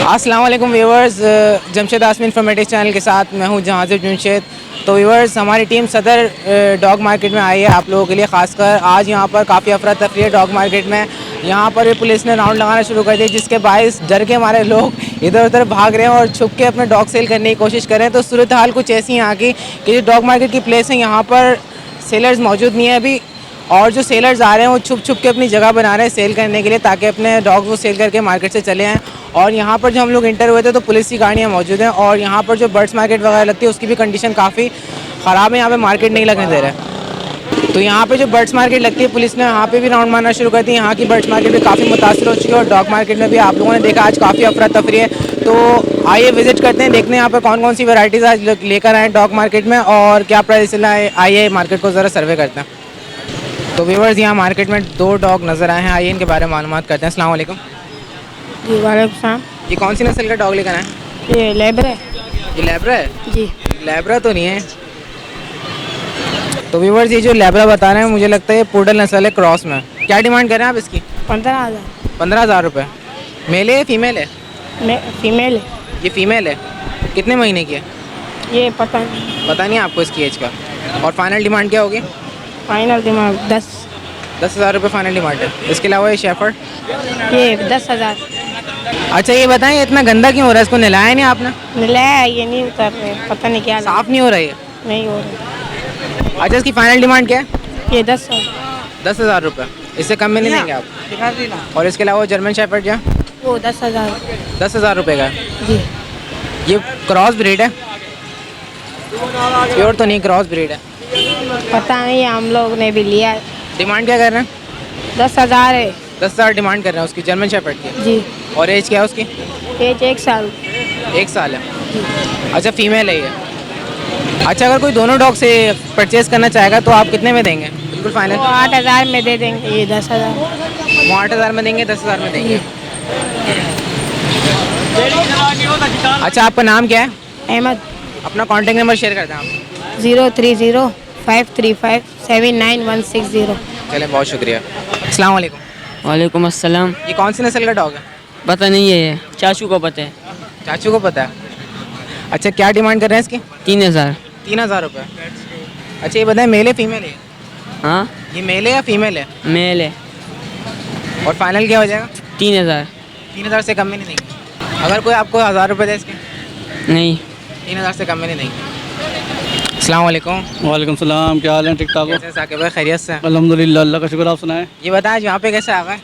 अस्सलाम वालेकुम viewers, Jamshed आसमी informative channel के साथ मैं हूं जहाज़िब जमशेद। तो व्यूअर्स, हमारी टीम सदर डॉग मार्केट में आई है आप लोगों के लिए खासकर। आज यहां पर काफ़ी अफरा तफरी है डॉग मार्केट में। यहां पर भी पुलिस ने राउंड लगाना शुरू कर दिया, जिसके बायस डर के हमारे लोग इधर उधर भाग रहे हैं और छुप के अपने डॉग सेल करने की कोशिश कर रहे हैं। तो सूरत हाल कुछ ऐसी यहाँ की कि जो डॉग मार्केट की प्लेस है, यहाँ पर सेलर्स मौजूद नहीं है अभी, और जो सेलर्स आ रहे हैं वो छुप छुप के अपनी जगह बना रहे हैं सेल करने के लिए, ताकि अपने डॉग वो सेल करके मार्केट से चले आएँ। और यहाँ पर जो हम लोग इंटर हुए थे तो पुलिस की गाड़ियाँ मौजूद हैं, और यहाँ पर जो बर्ड्स मार्केट वगैरह लगती है उसकी भी कंडीशन काफ़ी ख़राब है, यहाँ पे मार्केट नहीं लगने दे रहा है। तो यहाँ पे जो बर्ड्स मार्केट लगती है पुलिस ने यहाँ पे भी राउंड मारना शुरू कर दी। यहाँ की बर्ड्स मार्केट भी काफ़ी मुतासर हो चुकी है, और डॉग मार्केट में भी आप लोगों ने देखा आज काफ़ी अफरा तफरी है। तो आइए विजिट करते हैं, देखते हैं यहाँ पे कौन कौन सी वैराइटीज़ आज लेकर आए डॉग मार्केट में और क्या प्राइस चला है। आइए मार्केट को ज़रा सर्वे करते हैं। तो व्यूअर्स, यहाँ मार्केट में 2 डॉग नज़र आए हैं, आइए इनके बारे में मालूमात करते हैं। अस्सलाम वालेकुम जी वालेकुम सलाम। ये कौन सी नस्ल का डॉग लेकर आए? ये लेबर है ये लैब्रा है? जी। लैब्रा तो नहीं है। तो व्यूअर्स, ये जो लैब्रा बता रहे हैं मुझे लगता है ये पूडल नस्ल है क्रॉस में। क्या डिमांड कर रहे हैं आप इसकी? 15,000। 15,000 रुपये। मेल है फीमेल है? फीमेल है। ये फीमेल है। कितने महीने की है? ये पता नहीं। पता नहीं आपको इसकी एज का। और फाइनल डिमांड क्या होगी? फाइनल दिमाग 10,000 रुपये फाइनल डिमांड है। इसके अलावा ये शेफर्ड? ये 10,000। अच्छा ये बताएं, ये इतना गंदा क्यों हो रहा है? इसको नहलाया नहीं आपने? मिलाया ये नहीं उतर रहे, पता नहीं क्या साफ़ नहीं हो रहा है? नहीं हो रहा। अच्छा, इसकी फाइनल डिमांड क्या है? ये 10,000। 10,000 रुपये। इससे कम में नहीं देंगे आप? और इसके अलावा जर्मन शेफर्ड क्या? वो 10,000। 10,000 रुपये का है। जी। ये क्रॉस ब्रीड है? प्योर तो नहीं, क्रॉस ब्रीड है। पता नहीं, हम लोग ने भी लिया। डिमांड क्या कर रहे हैं? 10,000 है। 10,000 डिमांड कर रहे हैं उसकी, जर्मन शेफर्ड की। जी। और एज क्या है उसकी? एज 1 साल। 1 साल है। अच्छा, फीमेल है ये। अच्छा, अगर कोई दोनों डॉग से परचेज करना चाहेगा तो आप कितने में देंगे? बिल्कुल फाइनल। वो 8,000 में दे देंगे। ये 10,000। वो 8,000 में देंगे, 10,000 में देंगे। अच्छा, आपका नाम क्या है? अहमद। अपना कॉन्टेक्ट नंबर शेयर कर दें आप। 030-535-79160। चलें, बहुत शुक्रिया। अस्सलाम वालेकुम। वालेकुम अस्सलाम। ये कौन सी नस्ल का डॉग है? पता नहीं है, चाचू को पता है। चाचू को पता है। अच्छा, क्या डिमांड कर रहे हैं इसकी? 3,000। 3,000 रुपये। अच्छा, ये बताएं मेल है फीमेल है? हाँ, ये मेल है या फीमेल है? मेल है। और फाइनल क्या हो जाएगा? 3,000। 3,000 से कम में नहीं देंगे। अगर कोई आपको 1,000 रुपये दे इसके? नहीं। 3,000 से कम में नहीं देंगे। अस्सलाम वालेकुम। वालेकुम सलाम, क्या हाल है? ठीक ठाक हो? कैसे हैं साकिब भाई, खैरियत से हैं? अल्हम्दुलिल्लाह, अल्लाह का शुक्र। आप सुनाएं? ये बताएं आज यहाँ पे कैसे आ गए?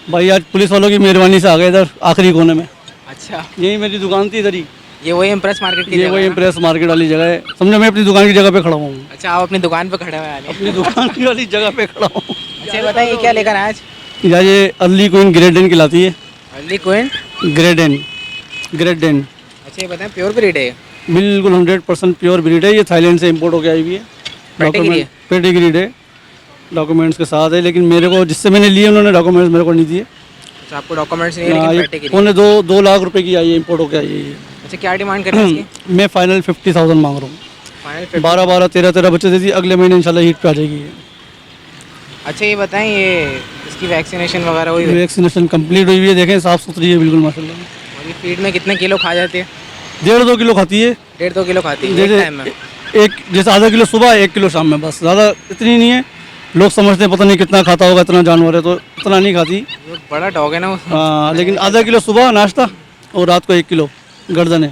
भाई आज पुलिस वालों की मेहरबानी से आ गए इधर आखिरी कोने में। अच्छा, यही मेरी दुकान थी इधर ही। ये वही इम्प्रेस मार्केट की ये जगह वही है? इम्प्रेस मार्केट वाली जगह है। समझो मैं अपनी दुकान की जगह पे खड़ा हूँ। अच्छा, आप अपनी दुकान पे खड़े हुए हैं? अपनी दुकान की वाली जगह पे खड़ा हूँ। अच्छा, ये बताएं ये क्या लेकर आए आज? यार ये अर्ली क्वीन ग्रेडेन कहलाती है। Early queen ग्रेडेन। ग्रेडेन अच्छा, ये बताएं प्योर ब्रीड है? बिल्कुल 100% प्योर ब्रीड है। ये थाईलैंड से इम्पोर्ट होकर आई हुई है। पेडिग्री है? पेडिग्रीड है, डॉक्यूमेंट्स के साथ है। लेकिन मेरे को जिससे मैंने लिए उन्होंने डॉक्यूमेंट्स मेरे को नहीं दिए। अच्छा, आपको डॉक्यूमेंट्स नहीं है लेकिन ये पेडिग्री। पौने 2 लाख रुपए की आई है, इम्पोर्ट होकर आई है ये। अच्छा, क्या डिमांड कर रहे हैं इसकी? मैं फाइनल 50,000 मांग रहा हूँ। फाइनल 12 13 बच्चे देती, अगले महीने इंशाल्लाह हीट पे आ जाएगी ये। अच्छा, ये बताएं ये इसकी वैक्सीनेशन वगैरह हुई है? वैक्सीनेशन कंप्लीट हुई हुई है, देखें साफ़ सुथरी है बिल्कुल माशाल्लाह। और ये फीड में कितने किलो खा जाती है? 1.5-2 किलो खाती है। 1.5-2 किलो खाती है एक जैसे टाइम में? जैसे आधा किलो सुबह, 1 किलो शाम में, बस ज़्यादा इतनी नहीं है। लोग समझते हैं पता नहीं कितना खाता होगा, इतना जानवर है, तो इतना नहीं खाती। ये बड़ा डॉग है ना वो। हाँ, लेकिन आधा किलो सुबह नाश्ता और रात को 1 किलो गर्दन है,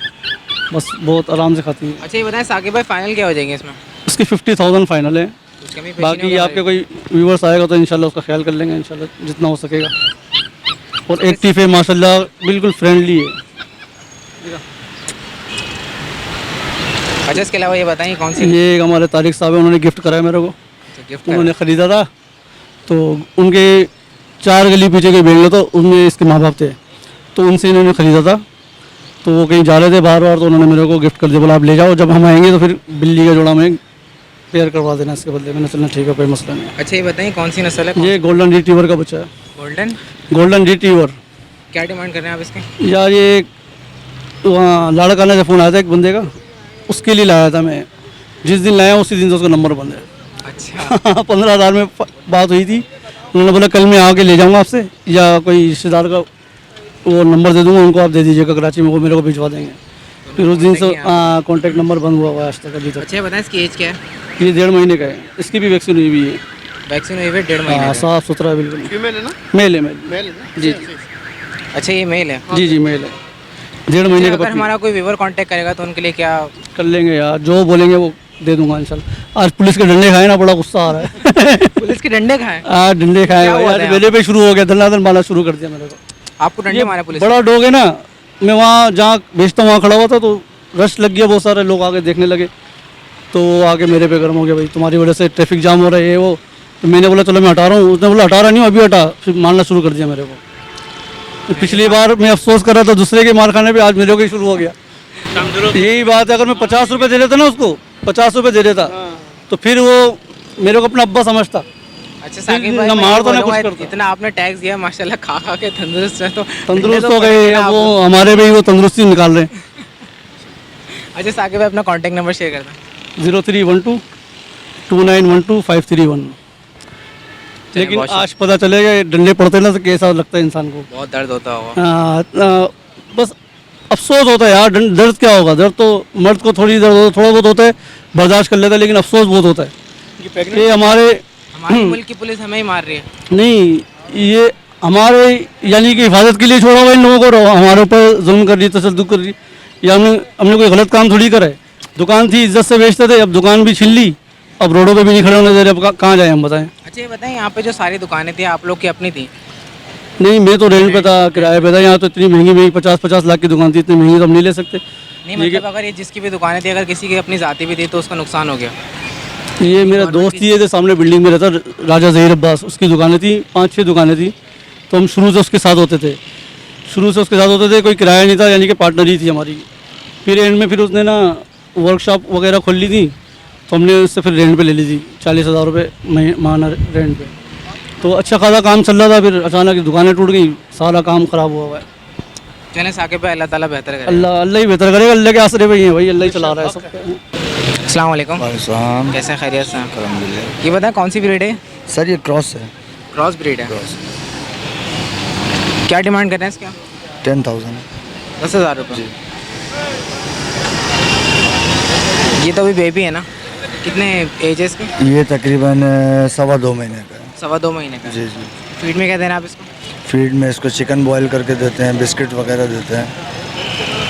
बस बहुत आराम से खाती है। अच्छा, ये बताएं साकिब भाई फाइनल क्या हो जाएंगे इसमें? इसकी 50,000 फाइनल है। कुछ कमी पेशी नहीं बाकी होगा? आपके कोई व्यूवर्स आएगा तो इंशाल्लाह उसका ख्याल कर लेंगे इंशाल्लाह जितना हो सकेगा। और एक्टिव है माशाल्लाह, बिल्कुल फ्रेंडली है। अच्छा, इसके अलावा ये बताएं कौन सी? ये एक हमारे तारिक साहब है, उन्होंने गिफ्ट कराया मेरे को। गिफ्ट उन्होंने ख़रीदा था, तो उनके 4 गली पीछे के बेंगलो, तो उनमें इसके माँ बाप थे, तो उनसे इन्होंने ख़रीदा था। तो वो कहीं जा रहे थे बार बार, तो उन्होंने मेरे को गिफ्ट कर दिया, बोला आप ले जाओ, जब हम आएंगे तो फिर बिल्ली का जोड़ा में पेयर करवा देना इसके बदले। मैंने चलना ठीक है, कोई मसला नहीं। अच्छा, ये बताएं कौन सी नस्ल है? ये गोल्डन रिट्रीवर का बच्चा है। Golden retriever. क्या डिमांड कर रहे हैं आप इसके? यार ये वहाँ लाड़काना से फ़ोन आया था एक बंदे का, उसके लिए लाया था मैं। जिस दिन लाया उसी दिन से उसका नंबर बंद है। अच्छा 15,000 में बात हुई थी। उन्होंने बोला कल मैं आके ले जाऊंगा आपसे, या कोई रिश्तेदार का वो नंबर दे दूंगा उनको, आप दे दीजिएगा कराची में, वो मेरे को भिजवा देंगे। फिर उस दिन से कॉन्टैक्ट नंबर बंद हुआ हुआ है आज तक अभी तक। अच्छा ये बताएं इसकी एज क्या है? ये 1.5 महीने का है, इसकी भी वैक्सीन हुई हुई है। वैक्सीन हुई है 1.5 महीने हाँ, का। साफ सुथरा है बिल्कुल। फीमेल है ना? मेल है, मेल जी अच्छा ये मेल है। जी जी मेल है, 1.5 महीने का अगर पप्पी। हमारा कोई व्यूवर कांटेक्ट करेगा तो उनके लिए क्या? कर लेंगे यार, जो बोलेंगे वो दे दूंगा इंशाल्लाह। आज पुलिस के डंडे खाए ना, बड़ा गुस्सा आ रहा है। पुलिस के डंडे खाएं? आज डंडे खाए क्या हुआ था यार, यहाँ? मेरे पे शुरू हो गया, धनाधन मारना शुरू कर दिया मेरे को। आपको डंडे मारे पुलिस? बड़ा डॉग है ना, मैं वहाँ जहाँ बेचता हूँ वहाँ खड़ा हुआ था तो रश लग गया, बहुत सारे लोग आगे देखने लगे, तो वो आके मेरे पे गर्म हो गया, भाई तुम्हारी वजह से ट्रैफिक जाम हो रहा है ये वो। तो मैंने बोला चलो मैं हटा रहा हूँ, उसने बोला हटा रहा नहीं हूँ, अभी हटा, फिर मारना शुरू कर दिया मेरे को। तो पिछली बार मैं अफसोस कर रहा था दूसरे के मार खाने पे, आज मेरे को ही शुरू हो गया। यही बात है, अगर मैं 50 रुपये दे देता ना उसको, 50 रुपये दे देता तो फिर वो मेरे को अपना अब्बा समझता। अच्छा साकिब भाई, ना मैं मार तो ना बोलूँगा, कुछ करता। इतना आपने टैक्स दिया माशाल्लाह, खा खा के तंदुरुस्त है तो तंदुरुस्त डंडे हो तो गए पड़ेंगे ना वो, आपको। हमारे भी वो तंदुरुस्ती निकाल रहे हैं। अच्छा साकिब भाई अपना कांटेक्ट नंबर शेयर कर दें। 0312 2912 531। लेकिन बहुत आज पता चलेगा ये डंडे पड़ते ना तो कैसा लगता है इंसान को। बहुत दर्द होता होगा। बस अफसोस होता है यार, दर्द क्या होगा, दर्द तो मर्द को थोड़ा बहुत होता है, बर्दाश्त कर लेता है, लेकिन अफसोस बहुत होता है कि हमारे मुल्क की पुलिस हमें ही मार रही है। नहीं, ये हमारे यानी कि हिफाजत के लिए छोड़ा हुआ इन लोगों को, हमारे ऊपर जुल्म कर रही, तशद्दुद कर रही। या हमने कोई गलत काम थोड़ी करा है। दुकान थी, इज्जत से बेचते थे, अब दुकान भी छीन ली, अब रोडों पे भी नहीं खड़े होने दे रहे, अब कहाँ जाए हम बताएं। अच्छा ये बताएं, यहाँ पे जो सारी दुकानें थी आप लोग की अपनी थी? नहीं, मैं तो रेंट पे था, किराए पे था। यहाँ तो इतनी महंगी 50-50 लाख की दुकान थी, इतनी महंगी तो हम नहीं ले सकते। नहीं मतलब अगर ये जिसकी भी दुकानें थी, अगर किसी की अपनी जाती भी थी तो उसका नुकसान हो गया। ये मेरा दोस्त ही है जो सामने बिल्डिंग में रहता, राजा ज़हीर अब्बास, उसकी दुकानें थी, 5-6 दुकानें थी, तो हम शुरू से उसके साथ होते थे, कोई किराया नहीं था, यानी कि पार्टनर ही थी हमारी। फिर एंड में फिर उसने ना वर्कशॉप वगैरह खोल ली थी, तो हमने उससे फिर रेंट पे ले ली थी, 40,000 रुपये महीना रेंट पे। तो अच्छा खासा काम चल रहा था, फिर अचानक दुकानें टूट गई, सारा काम ख़राब हुआ है। चलें साकिब भाई, अल्लाह ताला बेहतर करे। अल्लाह ही बेहतर करेगा, अल्लाह के आसरे पे ही है भाई, अल्लाह ही चला रहा है सब। अस्सलाम वालेकुम। वालेकुम कैसे खैरियत से हैं? अल्हम्दुलिल्लाह। ये बताएं कौन सी ब्रीड है? सर ये क्रॉस है, क्रॉस ब्रीड है। क्या डिमांड कर रहे हैं इसका? 10,000। 10,000 रुपये। ये तो अभी बेबी है ना? कितने एज है इसकी? ये तकरीबन 2.25 महीने का है। 2.25 महीने का। जी जी। फीड में क्या देना आप इसको? फीड में इसको चिकन बॉयल करके देते हैं, बिस्किट वगैरह देते हैं।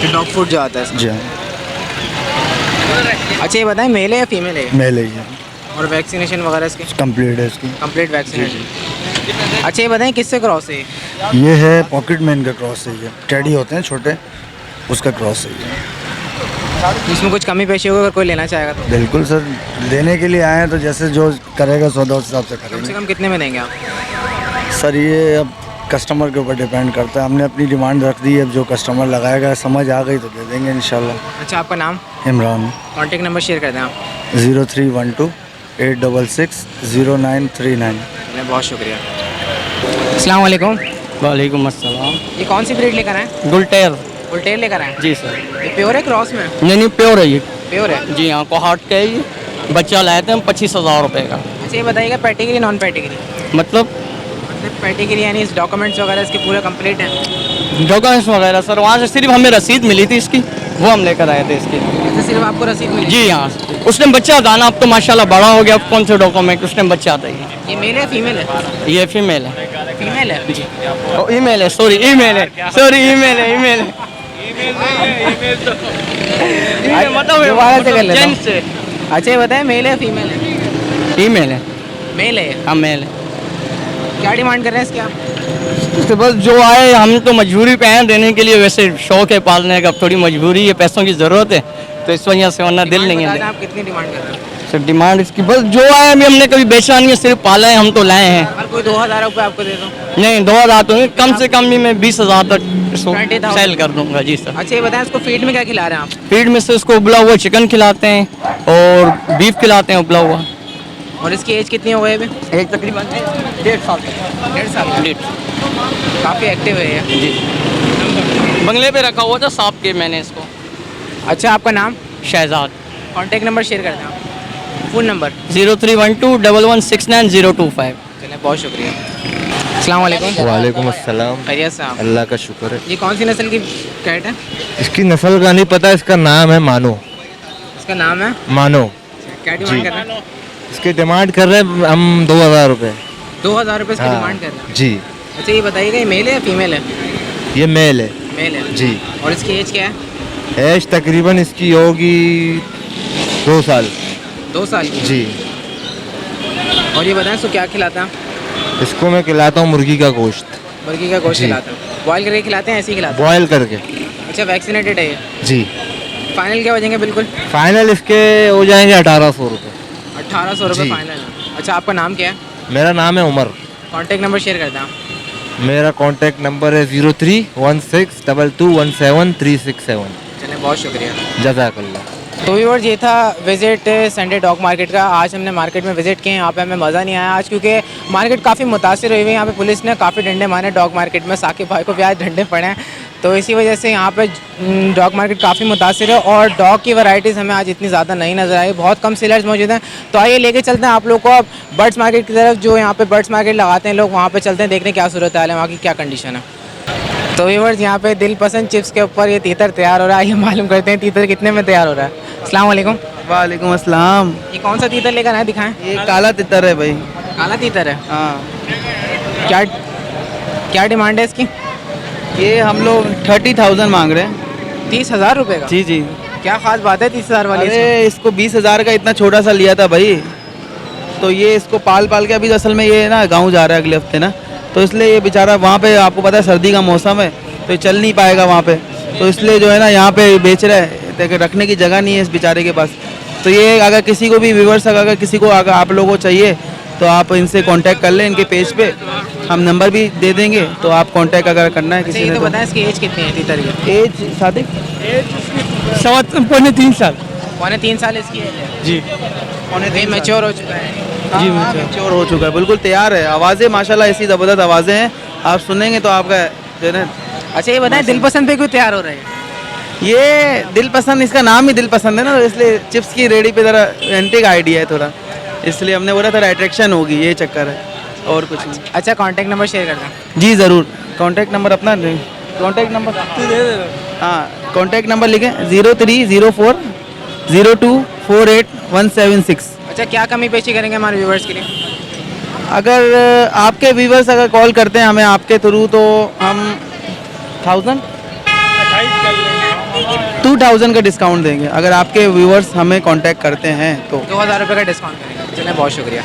फिर डॉग फूड जो आता है इसका। जी हाँ, अच्छा ये बताएं मेल है या फीमेल है? मेल है ये, और वैक्सीनेशन वगैरह इसकी? कंप्लीट है इसकी। Complete vaccination. अच्छा ये बताएं किससे क्रॉस है? ये है पॉकेट मैन का क्रॉस है, ये टेडी होते हैं छोटे, उसका क्रॉस है ये। इसमें कुछ कमी पेशी होगी अगर कोई लेना चाहेगा तो? बिल्कुल सर, लेने के लिए आए हैं तो जैसे जो करेगा सौदा उस हिसाब से कम से करेंगे। कम कितने में देंगे आप? सर ये अब कस्टमर के ऊपर डिपेंड करता है, हमने अपनी डिमांड रख दी है, अब जो कस्टमर लगाएगा समझ आ गई तो दे देंगे इंशाल्लाह। अच्छा आपका नाम, इमरान। कॉन्टेक्ट नंबर शेयर कर दें आप। 0312 866 0939। चलिए बहुत शुक्रिया। अस्सलाम वालेकुम। वालेकुम अस्सलाम। ये कौन सी ब्रीड लेकर आए? गुलटेर। बुलटेल लेकर आए? जी सर। ये प्योर है क्रॉस में? नहीं प्योर है ये। प्योर है। जी हाँ, कोहाट का है ये, बच्चा लाए थे हम 25,000 रुपये का। अच्छा ये बताइएगा पेडिग्री नॉन पेडिग्री? मतलब पेडिग्री यानी इस डॉक्यूमेंट्स वगैरह इसके पूरे कंप्लीट हैं? डॉक्यूमेंट्स वगैरह सर वहाँ से सिर्फ हमें रसीद मिली थी इसकी, वो हम लेकर आए थे इसकी। अच्छा सिर्फ आपको रसीद मिली? जी हाँ, उसने बच्चा दाना, अब तो माशाल्लाह बड़ा हो गया, अब कौन से डॉक्यूमेंट, उसने बच्चा था ये मेल है फीमेल है? ये फीमेल है। फीमेल है जी। ईमेल है, सॉरी ईमेल है, दोबारा से कर लेता हूँ। अच्छा ये बताएं मेल है फीमेल है? ईमेल है। मेल है ये। हाँ मेल है। क्या डिमांड कर रहे हैं इसकी आप? उसके बस जो आए, हम तो मजबूरी पे हैं देने के लिए, वैसे शौक है पालने का, अब थोड़ी मजबूरी है, पैसों की ज़रूरत है, तो इस वजह से वरना दिल नहीं बता है। दें आप कितनी डिमांड कर रहे हैं? सर डिमांड इसकी बस जो आए, अभी हमने कभी बेचा नहीं है, सिर्फ पाला है, हम तो लाए हैं। अगर कोई 2,000 रुपये आपको दे दो? नहीं 2,000 तो नहीं, कम से कम भी मैं 20,000 तक इसको 20,000 सेल कर दूंगा। जी सर। अच्छा ये बताएं इसको फीड में क्या खिला रहे हैं आप? फीड में से इसको उबला हुआ चिकन खिलाते हैं और बीफ खिलाते हैं उबला हुआ। और इसकी एज कितनी हो गई अभी? एक तकरीबन 1.5 साल। 1.5 साल? काफ़ी एक्टिव है ये। जी, बंगले पे रखा हुआ था सांप के मैंने इसको। अच्छा आपका नाम, शहजाद। कॉन्टेक्ट नंबर शेयर कर दें आप, फ़ोन नंबर। 0312 1169 025। चलें बहुत शुक्रिया। अस्सलाम वालेकुम। वालेकुम अस्सलाम। खैरियत से आप? अल्लाह का शुक्र है। ये कौन सी नस्ल की कैट है? इसकी नस्ल का नहीं पता, इसका नाम है मानो। इसका नाम है मानो। क्या डिमांड कर रहे हैं? इसकी डिमांड कर रहे हैं हम 2000 रुपये। 2000 रुपये इसकी हाँ। डिमांड कर रहे हैं। जी। अच्छा ये बताइएगा ये मेल है या फीमेल है? ये मेल है। मेल है जी। और इसकी एज क्या है? एज तकरीबन इसकी होगी 2 साल। 2 साल की। जी। और ये बताएं इसको क्या खिलाता है? इसको मैं खिलाता हूँ मुर्गी का गोश्त, मुर्गी का गोश्त जी। खिलाता है। बॉयल करके खिलाते हैं ऐसे ही खिलाते बॉयल करके। हैं? अच्छा वैक्सीनेटेड है ये? जी। फाइनल क्या बचेंगे बिल्कुल? फाइनल इसके हो जाएंगे 1800 रुपये। 1800 रुपये जी। फाइनल है। अच्छा आपका नाम क्या है? मेरा नाम है उमर। कॉन्टैक्ट नंबर शेयर कर दें आप। मेरा कॉन्टैक्ट नंबर है 0316227367। चलें बहुत शुक्रिया। जज़ाकल्लाह। तो व्यूअर्स ये था विज़िट संडे डॉग मार्केट का। आज हमने मार्केट में विज़िट किए, यहाँ पे हमें मज़ा नहीं आया आज क्योंकि मार्केट काफ़ी मुतासिर हुई हुई है। यहाँ पे पुलिस ने काफ़ी डंडे मारे डॉग मार्केट में, साकिब भाई को भी आज डंडे पड़े हैं, तो इसी वजह से यहाँ पे डॉग मार्केट काफ़ी मुतासिर है और डॉग की वैरायटीज़ हमें आज इतनी ज़्यादा नहीं नज़र आई, बहुत कम सेलर्स मौजूद हैं। तो आइए लेके चलते हैं आप लोग को अब बर्ड्स मार्केट की तरफ, जो यहाँ पे बर्ड्स मार्केट लगाते हैं लोग, वहाँ पे चलते हैं, देखते हैं क्या सूरत हाल है, वहाँ की क्या कंडीशन है। तो व्यूअर्स यहाँ पे दिल पसंद चिप्स के ऊपर ये तीतर तैयार हो रहा है, ये मालूम करते हैं तीतर कितने में तैयार हो रहा है। अस्सलाम वालेकुम। वालेकुम अस्सलाम। ये कौन सा तीतर लेकर आए, दिखाएं। ये काला तितर है भाई। काला तीतर है। हाँ, क्या क्या डिमांड है इसकी? ये हम लोग 30,000 मांग रहे हैं। 30,000 रुपये का? जी जी। क्या खास बात है 30,000 वाली इसमें? अरे इसको 20,000 का इतना छोटा सा लिया था भाई, तो ये इसको पाल पाल के अभी असल में ये ना गाँव जा रहा है अगले हफ्ते ना, तो इसलिए ये बेचारा वहाँ पे, आपको पता है सर्दी का मौसम है तो ये चल नहीं पाएगा वहाँ पे, तो इसलिए जो है ना यहाँ पे बेच रहा है, देखिए रखने की जगह नहीं है इस बेचारे के पास। तो ये अगर किसी को भी व्यूअर्स, अगर किसी को अगर आप लोगों को चाहिए तो आप इनसे कांटेक्ट कर लें, इनके पेज पे हम नंबर भी दे देंगे, तो आप कांटेक्ट अगर करना है अच्छा, किसी ये ने तो तो। बताएं इसकी एज कितनी है तीतर की? एज शादी 3 साल। 3.25 साल इसकी एज है जी ये मैच्योर हो चुका है। जी मैच्योर हो चुका है, बिल्कुल तैयार है। आवाज़ें माशाल्लाह ऐसी ज़बरदस्त आवाज़ें हैं, आप सुनेंगे तो आपका जो है ना। अच्छा ये बताएं दिल पसंद पे क्यों तैयार हो रहे हैं? ये दिल पसंद, इसका नाम ही दिल पसंद है ना, तो इसलिए चिप्स की रेडी पे ज़रा एंटिक आइडिया है थोड़ा, इसलिए हमने बोला थोड़ा अट्रैक्शन होगी, ये चक्कर है और कुछ नहीं। अच्छा कॉन्टैक्ट नंबर शेयर कर दें। जी ज़रूर, कॉन्टैक्ट नंबर अपना कॉन्टैक्ट नंबर हाँ, कॉन्टैक्ट नंबर लिखें 0304 0248 अच्छा क्या कमी पेशी करेंगे हमारे व्यूवर्स के लिए? अगर आपके व्यूवर्स अगर कॉल करते हैं हमें आपके थ्रू, तो हम 2,000 का डिस्काउंट देंगे अगर आपके व्यूवर्स हमें कांटेक्ट करते हैं तो। 2,000 रुपये का डिस्काउंट करेंगे। चलें बहुत शुक्रिया।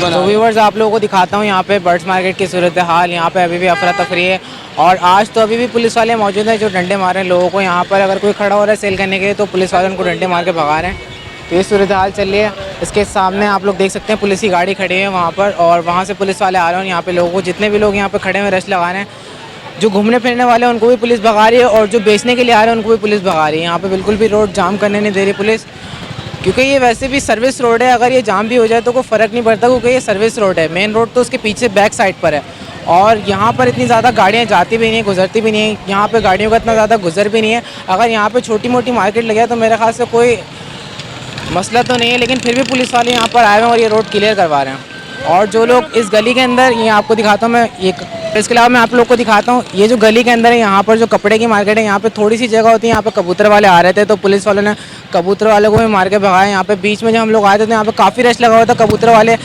तो व्यूवर्स आप लोगों को दिखाता हूँ यहाँ पे बर्ड्स मार्केट की सूरत हाल। यहाँ पे अभी भी अफरा तफरी है और आज तो अभी भी पुलिस वाले मौजूद हैं जो डंडे मार रहे हैं लोगों को। यहाँ पर अगर कोई खड़ा हो रहा है सेल करने के लिए तो पुलिस वाले उनको डंडे मार के भगा रहे हैं। तो ये सूरत हाल चल रही है। इसके सामने आप लोग देख सकते हैं पुलिस की गाड़ी खड़ी है वहाँ पर, और वहाँ से पुलिस वाले आ रहे हैं। यहाँ पे लोगों को, जितने भी लोग यहाँ पे खड़े हुए रश लगा रहे हैं, जो घूमने फिरने वाले हैं उनको भी पुलिस भगा रही है और जो बेचने के लिए आ रहे हैं उनको भी पुलिस भगा रही है। यहाँ पे बिल्कुल भी रोड जाम करने नहीं दे रही पुलिस, क्योंकि ये वैसे भी सर्विस रोड है। अगर ये जाम भी हो जाए तो कोई फ़र्क नहीं पड़ता क्योंकि ये सर्विस रोड है। मेन रोड तो उसके पीछे बैक साइड पर है और यहाँ पर इतनी ज़्यादा गाड़ियाँ जाती भी नहीं है, गुजरती भी नहीं है। यहाँ पे गाड़ियों का इतना ज़्यादा गुजर भी नहीं है। अगर यहाँ पे छोटी मोटी मार्केट लगे तो मेरे ख्याल से कोई मसला तो नहीं है, लेकिन फिर भी पुलिस वाले यहाँ पर आए हुए हैं और ये रोड क्लियर करवा रहे हैं। और जो लोग इस गली के अंदर, ये आपको दिखाता हूँ मैं, इसके अलावा मैं आप लोग को दिखाता हूँ ये जो गली के अंदर है, यहाँ पर जो कपड़े की मार्केट है, यहाँ पे थोड़ी सी जगह होती है। यहाँ पे कबूतर वाले आ रहे थे तो पुलिस वालों ने कबूतर वालों को भी मार के भगाया। यहाँ पे बीच में जब हम लोग आए थे तो यहाँ पे काफ़ी रश लगा हुआ था। कबूतर वाले,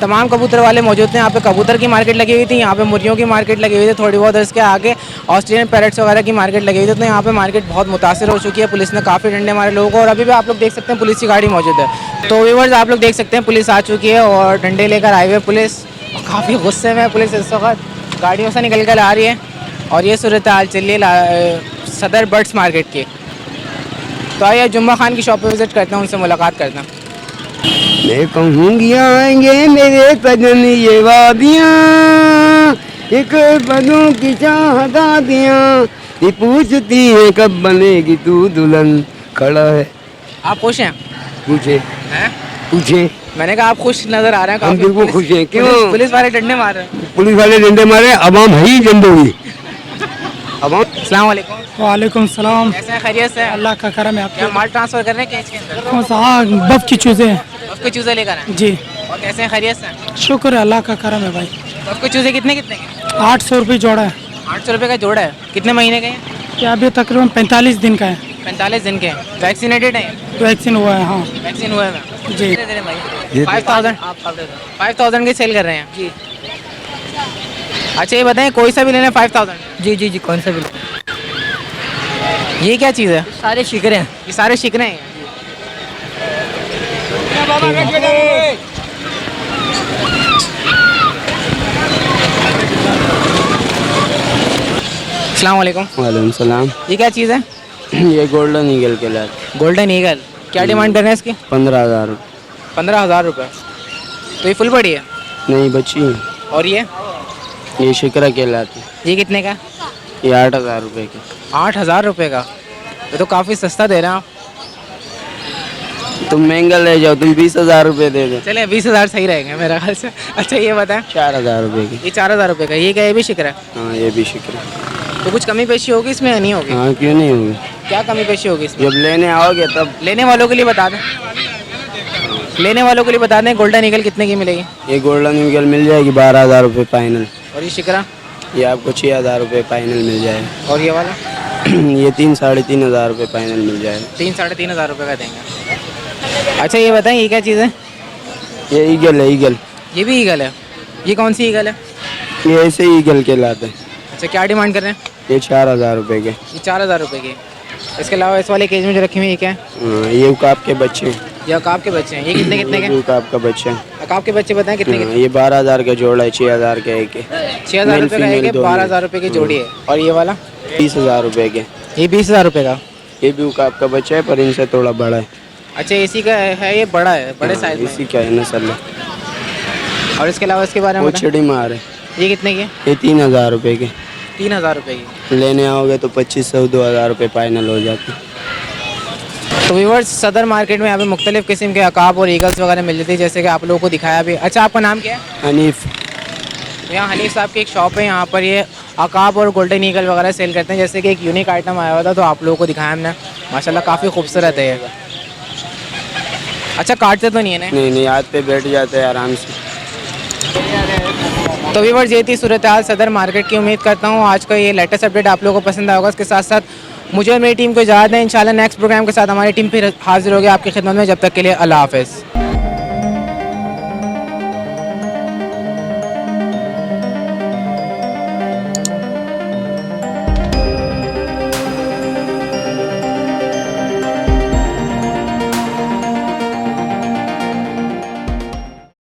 तमाम कबूतर वाले मौजूद थे। यहाँ पे कबूतर की मार्केट लगी हुई थी, यहाँ पे मुर्गियों की मार्केट लगी हुई थी थोड़ी बहुत, इसके आगे ऑस्ट्रेलियन पैरेट्स वगैरह की मार्केट लगी हुई थी। तो यहाँ पे मार्केट बहुत मुतासिर हो चुकी है। पुलिस ने काफ़ी डंडे मारे लोगों को और अभी भी आप लोग देख सकते हैं पुलिस की गाड़ी मौजूद है। तो व्यूअर्स आप लोग देख सकते हैं पुलिस आ चुकी है और डंडे लेकर आए हुए पुलिस, काफ़ी गुस्से में पुलिस इस वक्त गाड़ियों से निकल कर आ रही है। और ये सूरत हाल चल रही है सदर बर्ड्स मार्केट की। तो आइए जुम्मा खान की शॉप पर विज़िट करते हैं, उनसे मुलाकात करते हैं। मैं कहूँगी आएंगे मेरे सजन ये वादियाँ, एक बदों की चाहतादियाँ, ये पूछती है कब बनेगी तू दुल्हन। खड़ा है आप खुश हैं? पूछे हैं? पूछे। मैंने कहा आप खुश नज़र आ रहे हैं। हम काफ़ी बिल्कुल खुश हैं। क्यों? पुलिस वाले डंडे मार रहे हैं। पुलिस वाले डंडे मारे, अवाम है ही डंडे हुई अवाम। अस्सलाम वालेकुम। वालेकुम सलाम। कैसे हैं, खैरियत से हैं? अल्लाह का करम है आपके। क्या माल ट्रांसफर कर रहे हैं केज के अंदर? कौन सा? हाँ, बफ की चूज़े हैं। बफ के चूजे लेकर आए जी। और कैसे हैं, खैरियत से हैं? शुक्र है, अल्लाह का करम है भाई। बफ के चूजे कितने कितने के? 800 रुपये जोड़ा है। 800 रुपये का जोड़ा है। कितने महीने के हैं? क्या अभी तकरीबन 45 दिन का है। 45 दिन के हैं। वैक्सीनेटेड हैं? वैक्सीन हुआ है, हाँ वैक्सीन हुआ है जी। 5000 की सेल कर रहे हैं जी। अच्छा ये बताएं, कोई सा भी लेना है 5000? जी जी जी, कौन सा बिल? ये क्या चीज़ है? सारे शिकरे हैं। ये सारे शिकने हैं। अस्सलाम वालेकुम। वालेकुम सलाम। ये क्या चीज़ है? ये गोल्डन ईगल के लाते गोल्डन ईगल। क्या डिमांड कर रहे हैं इसकी? 15,000। 15,000 रुपये। तो ये फुल बड़ी है? नहीं बच्ची है। और ये शिकरा के लाते। ये कितने का? ये 8,000 रुपये के। 8,000 रुपये का? ये तो काफ़ी सस्ता दे रहे हैं आप। तुम महंगा ले जाओ, तुम 20,000 रुपये दे दो। चले 20,000 सही रहेंगे मेरा ख्याल से। अच्छा ये बताएं, 4,000 रुपये की। ये 4,000 रुपये का, ये क्या, ये भी शिकरा है? हाँ ये भी शिकरा। तो कुछ कमी पेशी होगी इसमें या नहीं होगी? हाँ क्यों नहीं होगी, क्या कमी पेशी होगी इसमें? जब लेने आओगे तब। लेने वालों के लिए बता दें, लेने वालों के लिए बता दें, गोल्डन ईगल कितने की मिलेगी? ये गोल्डन ईगल मिल जाएगी 12,000 रुपये फाइनल। और ये शिकरा? ये आपको 6,000 रुपये फाइनल मिल जाएगा। और ये वाला? ये 3-3,500 रुपये फाइनल मिल जाएगा। 3-3,500 रुपये का देंगे। अच्छा ये बताएं, ये क्या चीज़ है? ये ईगल है, ईगल। ये भी ईगल है? ये कौन सी ईगल है? ये ऐसे ईगल के लाते हैं। अच्छा क्या डिमांड कर रहे हैं? ये 4,000 रुपये के। ये 4,000 रुपये की। इसके अलावा इस वाले केज में जो रखी हुई है क्या है? हाँ, ये उकाब के बच्चे हैं। ये अकाब के बच्चे हैं। ये कितने कितने के? उकाब का बच्चा है। अकाब के बच्चे बताएं कितने हाँ, कितने? ये 12,000 का जोड़ा है, 6,000 का एक है। 6,000 रुपये का एक है, 12,000 रुपये की जोड़ी है। और ये वाला? 20,000 रुपये के। ये 20,000 रुपये का। ये भी उकाब का बच्चा है पर इनसे थोड़ा बड़ा है। अच्छा इसी का है, ये बड़ा है, बड़े साइज में। इसी का है नस्ल है। और इसके अलावा इसके बारे में वो बताएं। चिड़ी मार है। ये कितने की है? ये 3,000 रुपये के। 3,000 रुपये की। लेने आओगे तो 2,500-2,000 रुपये फाइनल हो जाते हैं। तो व्यूअर्स, सदर मार्केट में यहाँ पे मुख्तलिफ़ किस्म के अकाब और ईगल्स वगैरह मिल जाती है, जैसे कि आप लोगों को दिखाया भी। अच्छा आपका नाम क्या है? हनीफ। तो यहाँ हनीफ साहब की एक शॉप है, यहाँ पर ये अकाब और गोल्डन ईगल वगैरह सेल करते हैं। जैसे कि एक यूनिक आइटम आया हुआ था तो आप लोगों को दिखाया हमने, माशाल्लाह काफ़ी खूबसूरत है ये। अच्छा काटते तो नहीं है ना? नहीं हाथ पे बैठ जाते हैं आराम से। तो व्यूअर्स ये थी सूरत हाल सदर मार्केट की। उम्मीद करता हूँ आज का ये लेटेस्ट अपडेट आप लोगों को पसंद आया होगा। इसके साथ साथ मुझे और मेरी टीम को इजाज़त है। इंशाल्लाह नेक्स्ट प्रोग्राम के साथ हमारी टीम फिर हाजिर होगी आपकी खिदमत में। जब तक के लिए अल्लाह हाफ़िज़।